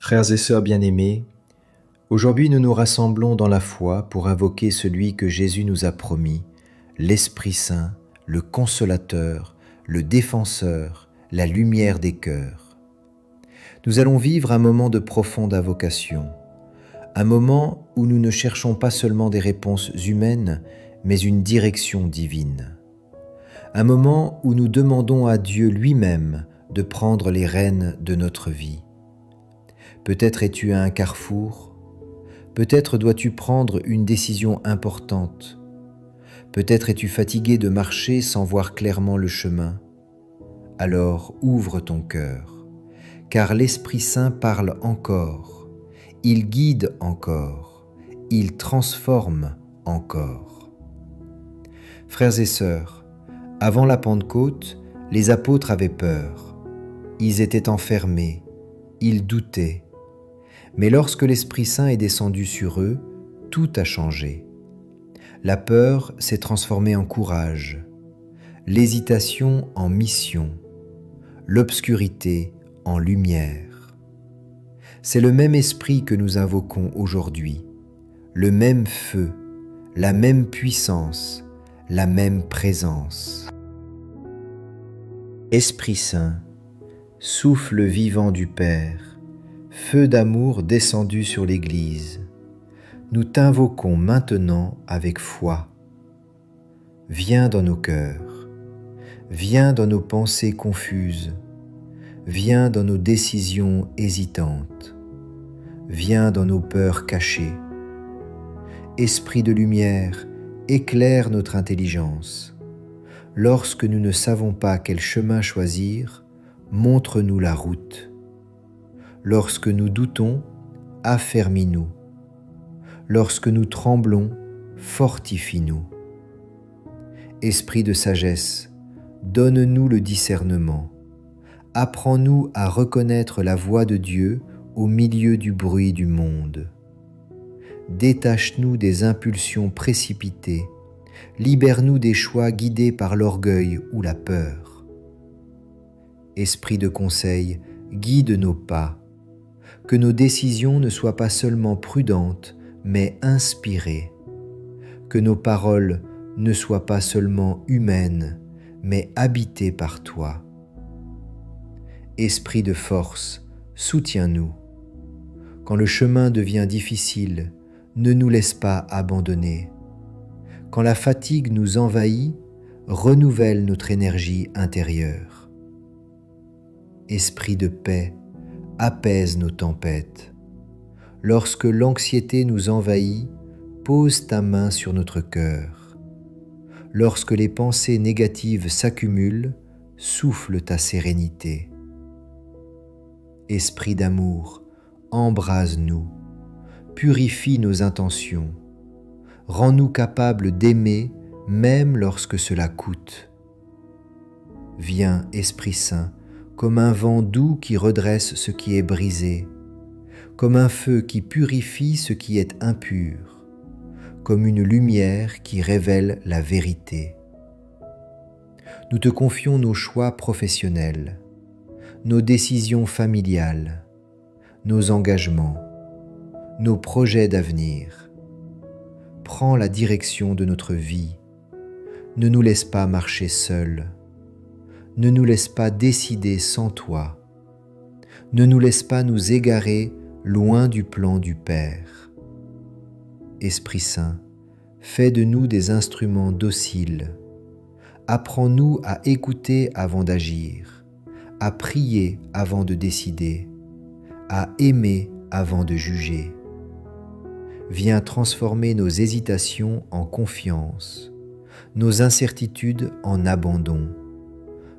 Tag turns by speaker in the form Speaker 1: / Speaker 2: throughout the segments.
Speaker 1: Frères et sœurs bien-aimés, aujourd'hui nous nous rassemblons dans la foi pour invoquer celui que Jésus nous a promis, l'Esprit Saint, le Consolateur, le Défenseur, la lumière des cœurs. Nous allons vivre un moment de profonde invocation, un moment où nous ne cherchons pas seulement des réponses humaines, mais une direction divine. Un moment où nous demandons à Dieu lui-même de prendre les rênes de notre vie. Peut-être es-tu à un carrefour, peut-être dois-tu prendre une décision importante, peut-être es-tu fatigué de marcher sans voir clairement le chemin. Alors ouvre ton cœur, car l'Esprit Saint parle encore, il guide encore, il transforme encore. Frères et sœurs, avant la Pentecôte, les apôtres avaient peur, ils étaient enfermés, ils doutaient. Mais lorsque l'Esprit Saint est descendu sur eux, tout a changé. La peur s'est transformée en courage, l'hésitation en mission, l'obscurité en lumière. C'est le même esprit que nous invoquons aujourd'hui, le même feu, la même puissance, la même présence. Esprit Saint, souffle vivant du Père, feu d'amour descendu sur l'Église, nous t'invoquons maintenant avec foi. Viens dans nos cœurs, viens dans nos pensées confuses, viens dans nos décisions hésitantes, viens dans nos peurs cachées. Esprit de lumière, éclaire notre intelligence. Lorsque nous ne savons pas quel chemin choisir, montre-nous la route. Lorsque nous doutons, affermis-nous. Lorsque nous tremblons, fortifie-nous. Esprit de sagesse, donne-nous le discernement. Apprends-nous à reconnaître la voix de Dieu au milieu du bruit du monde. Détache-nous des impulsions précipitées. Libère-nous des choix guidés par l'orgueil ou la peur. Esprit de conseil, guide nos pas. Que nos décisions ne soient pas seulement prudentes, mais inspirées. Que nos paroles ne soient pas seulement humaines, mais habitées par toi. Esprit de force, soutiens-nous. Quand le chemin devient difficile, ne nous laisse pas abandonner. Quand la fatigue nous envahit, renouvelle notre énergie intérieure. Esprit de paix, apaise nos tempêtes. Lorsque l'anxiété nous envahit, pose ta main sur notre cœur. Lorsque les pensées négatives s'accumulent, souffle ta sérénité. Esprit d'amour, embrase-nous, purifie nos intentions, rends-nous capables d'aimer même lorsque cela coûte. Viens, Esprit Saint, comme un vent doux qui redresse ce qui est brisé, comme un feu qui purifie ce qui est impur, comme une lumière qui révèle la vérité. Nous te confions nos choix professionnels, nos décisions familiales, nos engagements, nos projets d'avenir. Prends la direction de notre vie. Ne nous laisse pas marcher seuls. Ne nous laisse pas décider sans toi. Ne nous laisse pas nous égarer loin du plan du Père. Esprit Saint, fais de nous des instruments dociles. Apprends-nous à écouter avant d'agir, à prier avant de décider, à aimer avant de juger. Viens transformer nos hésitations en confiance, nos incertitudes en abandon,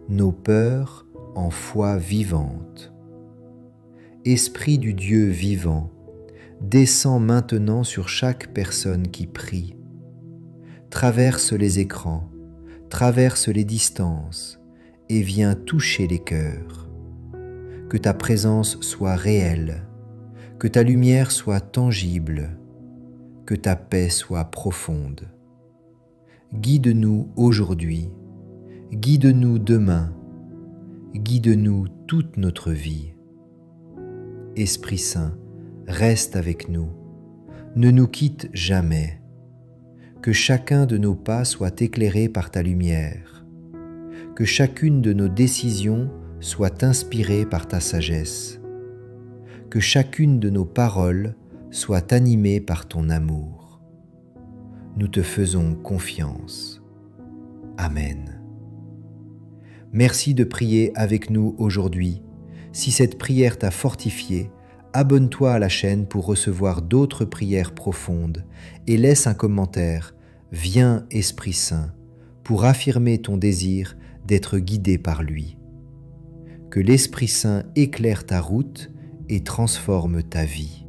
Speaker 1: nos peurs en foi vivante. Esprit du Dieu vivant, descends maintenant sur chaque personne qui prie. Traverse les écrans, traverse les distances et viens toucher les cœurs. Que ta présence soit réelle, que ta lumière soit tangible, que ta paix soit profonde. Guide-nous aujourd'hui, guide-nous demain, guide-nous toute notre vie. Esprit Saint, reste avec nous, ne nous quitte jamais. Que chacun de nos pas soit éclairé par ta lumière, que chacune de nos décisions soit inspirée par ta sagesse, que chacune de nos paroles soit animée par ton amour. Nous te faisons confiance. Amen. Merci de prier avec nous aujourd'hui. Si cette prière t'a fortifié, abonne-toi à la chaîne pour recevoir d'autres prières profondes et laisse un commentaire « Viens Esprit Saint » pour affirmer ton désir d'être guidé par lui. Que l'Esprit Saint éclaire ta route et transforme ta vie.